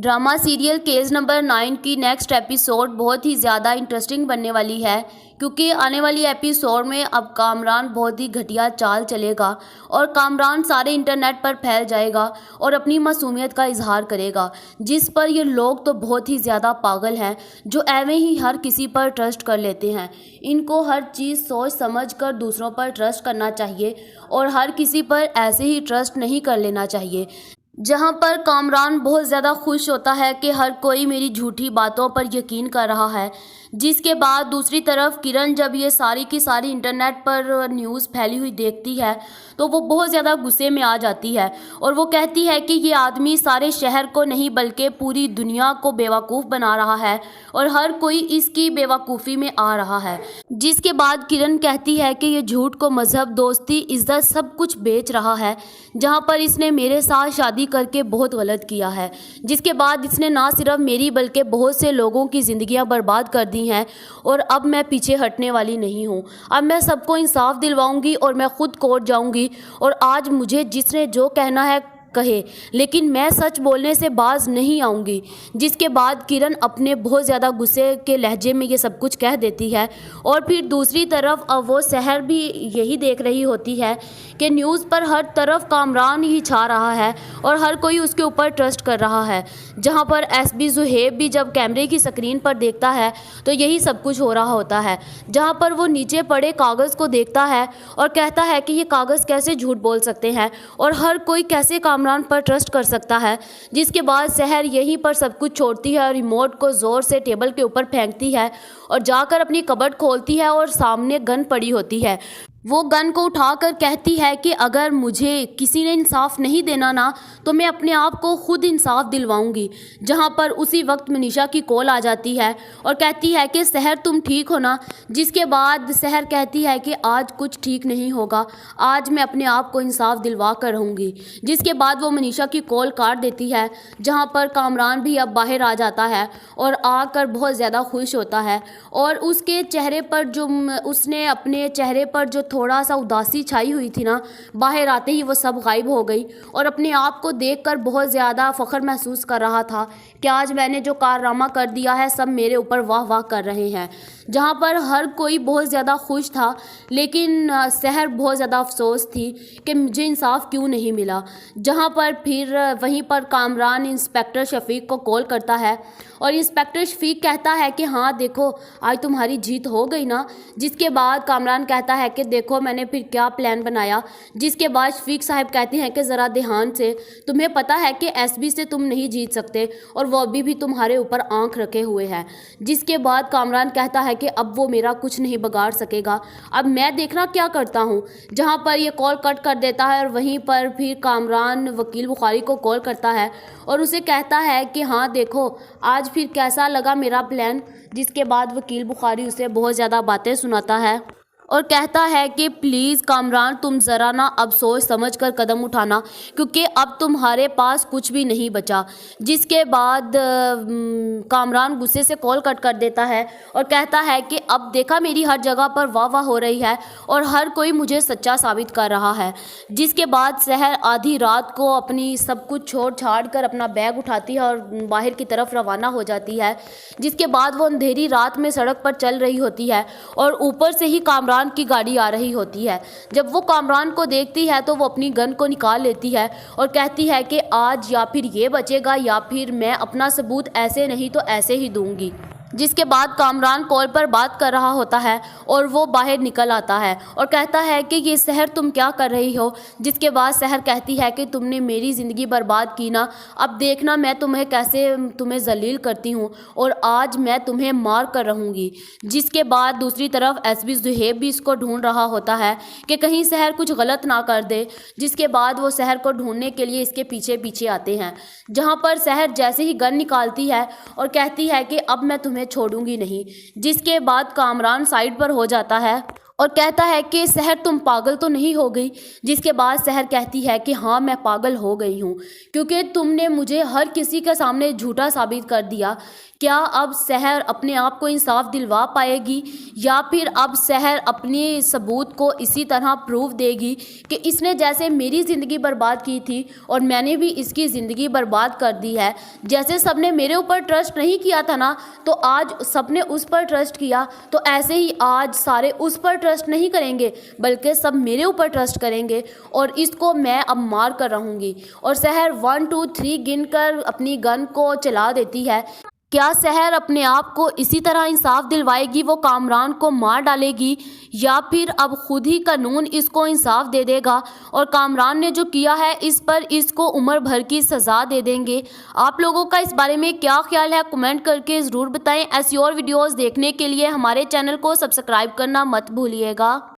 Drama serial case number 9 की next episode बहुत ही ज़्यादा इंटरेस्टिंग बनने वाली है, क्योंकि आने वाली एपिसोड में अब कामरान बहुत ही घटिया चाल चलेगा और कामरान सारे इंटरनेट पर फैल जाएगा और अपनी मासूमियत का इजहार करेगा, जिस पर ये लोग तो बहुत ही ज़्यादा पागल हैं जो एवं ही हर किसी पर ट्रस्ट कर लेते हैं। इनको हर चीज़ सोच समझ कर दूसरों पर ट्रस्ट करना चाहिए और हर किसी पर ऐसे ही ट्रस्ट नहीं कर लेना चाहिए। जहां पर कामरान बहुत ज़्यादा खुश होता है कि हर कोई मेरी झूठी बातों पर यकीन कर रहा है, जिसके बाद दूसरी तरफ किरण जब ये सारी की सारी इंटरनेट पर न्यूज़ फैली हुई देखती है तो वो बहुत ज़्यादा गुस्से में आ जाती है और वो कहती है कि ये आदमी सारे शहर को नहीं बल्कि पूरी दुनिया को बेवकूफ़ बना रहा है और हर कोई इसकी बेवकूफ़ी में आ रहा है। जिसके बाद किरण कहती है कि ये झूठ को मज़हब, दोस्ती, इज्जत सब कुछ बेच रहा है, जहाँ पर इसने मेरे साथ शादी करके बहुत गलत किया है। जिसके बाद इसने ना सिर्फ मेरी बल्कि बहुत से लोगों की ज़िंदगियां बर्बाद कर दी हैं और अब मैं पीछे हटने वाली नहीं हूं। अब मैं सबको इंसाफ दिलवाऊंगी और मैं खुद कोर्ट जाऊंगी और आज मुझे जिसने जो कहना है कहे, लेकिन मैं सच बोलने से बाज नहीं आऊँगी। जिसके बाद किरण अपने बहुत ज़्यादा गुस्से के लहजे में ये सब कुछ कह देती है और फिर दूसरी तरफ अब वो शहर भी यही देख रही होती है कि न्यूज़ पर हर तरफ कामरान ही छा रहा है और हर कोई उसके ऊपर ट्रस्ट कर रहा है। जहाँ पर एसबी जुहेब भी जब कैमरे की स्क्रीन पर देखता है तो यही सब कुछ हो रहा होता है, जहाँ पर वो नीचे पड़े कागज़ को देखता है और कहता है कि ये कागज़ कैसे झूठ बोल सकते हैं और हर कोई कैसे कामरान पर ट्रस्ट कर सकता है। जिसके बाद शहर यहीं पर सब कुछ छोड़ती है और रिमोट को ज़ोर से टेबल के ऊपर फेंकती है और जाकर अपनी कबर्ड खोलती है और सामने गन पड़ी होती है। वो गन को उठाकर कहती है कि अगर मुझे किसी ने इंसाफ नहीं देना ना तो मैं अपने आप को खुद इंसाफ दिलवाऊंगी। जहाँ पर उसी वक्त मनीषा की कॉल आ जाती है और कहती है कि सहर तुम ठीक हो ना। जिसके बाद सहर कहती है कि आज कुछ ठीक नहीं होगा, आज मैं अपने आप को इंसाफ दिलवा कर रहूँगी। जिसके बाद वो मनीषा की कॉल काट देती है, जहाँ पर कामरान भी अब बाहर आ जाता है और आकर बहुत ज़्यादा खुश होता है और उसके चेहरे पर जो उसने अपने चेहरे पर जो थोड़ा सा उदासी छाई हुई थी ना, बाहर आते ही वो सब गायब हो गई और अपने आप को देखकर बहुत ज़्यादा फ़ख्र महसूस कर रहा था कि आज मैंने जो कारनामा कर दिया है सब मेरे ऊपर वाह वाह कर रहे हैं। जहाँ पर हर कोई बहुत ज़्यादा खुश था, लेकिन सहर बहुत ज़्यादा अफसोस थी कि मुझे इंसाफ क्यों नहीं मिला। जहाँ पर फिर वहीं पर कामरान इंस्पेक्टर शफीक को कॉल करता है और इंस्पेक्टर शफीक कहता है कि हाँ देखो आज तुम्हारी जीत हो गई ना। जिसके बाद कामरान कहता है कि देखो मैंने फिर क्या प्लान बनाया। जिसके बाद शफीक साहब कहते हैं कि ज़रा ध्यान से, तुम्हें पता है कि एसबी से तुम नहीं जीत सकते और वो अभी भी तुम्हारे ऊपर आंख रखे हुए हैं। जिसके बाद कामरान कहता है कि अब वो मेरा कुछ नहीं बिगाड़ सकेगा, अब मैं देखना क्या करता हूँ। जहाँ पर ये कॉल कट कर देता है और वहीं पर फिर कामरान वकील बुखारी को कॉल करता है और उसे कहता है कि हाँ देखो आज फिर कैसा लगा मेरा प्लान। जिसके बाद वकील बुखारी उसे बहुत ज़्यादा बातें सुनाता है और कहता है कि प्लीज़ कामरान तुम ज़रा ना अब सोच समझ कर कदम उठाना, क्योंकि अब तुम्हारे पास कुछ भी नहीं बचा। जिसके बाद कामरान गुस्से से कॉल कट कर देता है और कहता है कि अब देखा मेरी हर जगह पर वाह वाह हो रही है और हर कोई मुझे सच्चा साबित कर रहा है। जिसके बाद सहर आधी रात को अपनी सब कुछ छोड़ छाड़ कर अपना बैग उठाती है और बाहर की तरफ रवाना हो जाती है। जिसके बाद वो अंधेरी रात में सड़क पर चल रही होती है और ऊपर से ही कामरान की गाड़ी आ रही होती है। जब वो कामरान को देखती है तो वो अपनी गन को निकाल लेती है और कहती है कि आज या फिर ये बचेगा या फिर मैं अपना सबूत ऐसे नहीं तो ऐसे ही दूंगी। जिसके बाद कामरान कॉल पर बात कर रहा होता है और वो बाहर निकल आता है और कहता है कि ये सहर तुम क्या कर रही हो। जिसके बाद सहर कहती है कि तुमने मेरी ज़िंदगी बर्बाद की ना, अब देखना मैं तुम्हें कैसे तुम्हें जलील करती हूँ और आज मैं तुम्हें मार कर रहूँगी। जिसके बाद दूसरी तरफ एसबी जुहेब भी इसको ढूंढ रहा होता है कि कहीं सहर कुछ गलत ना कर दे। जिसके बाद वो सहर को ढूंढने के लिए इसके पीछे पीछे आते हैं, जहाँ पर सहर जैसे ही गन निकालती है और कहती है कि अब मैं तुम्हें छोड़ूंगी नहीं। जिसके बाद कामरान साइड पर हो जाता है और कहता है कि सहर तुम पागल तो नहीं हो गई। जिसके बाद सहर कहती है कि हाँ मैं पागल हो गई हूँ, क्योंकि तुमने मुझे हर किसी के सामने झूठा साबित कर दिया کیا اب سحر اپنے آپ کو انصاف دلوا پائے گی یا پھر اب سحر اپنی ثبوت کو اسی طرح پروف دے گی کہ اس نے جیسے میری زندگی برباد کی تھی اور میں نے بھی اس کی زندگی برباد کر دی ہے. جیسے سب نے میرے اوپر ٹرسٹ نہیں کیا تھا نا تو آج سب نے اس پر ٹرسٹ کیا, تو ایسے ہی آج سارے اس پر ٹرسٹ نہیں کریں گے بلکہ سب میرے اوپر ٹرسٹ کریں گے اور اس کو میں اب مار کر رہوں گی. اور سحر 1 2 3 گن کر اپنی گن کو چلا دیتی ہے. کیا سحر اپنے آپ کو اسی طرح انصاف دلوائے گی, وہ کامران کو مار ڈالے گی, یا پھر اب خود ہی قانون اس کو انصاف دے دے گا اور کامران نے جو کیا ہے اس پر اس کو عمر بھر کی سزا دے دیں گے؟ آپ لوگوں کا اس بارے میں کیا خیال ہے کمنٹ کر کے ضرور بتائیں. ایسی اور ویڈیوز دیکھنے کے لیے ہمارے چینل کو سبسکرائب کرنا مت بھولیے گا.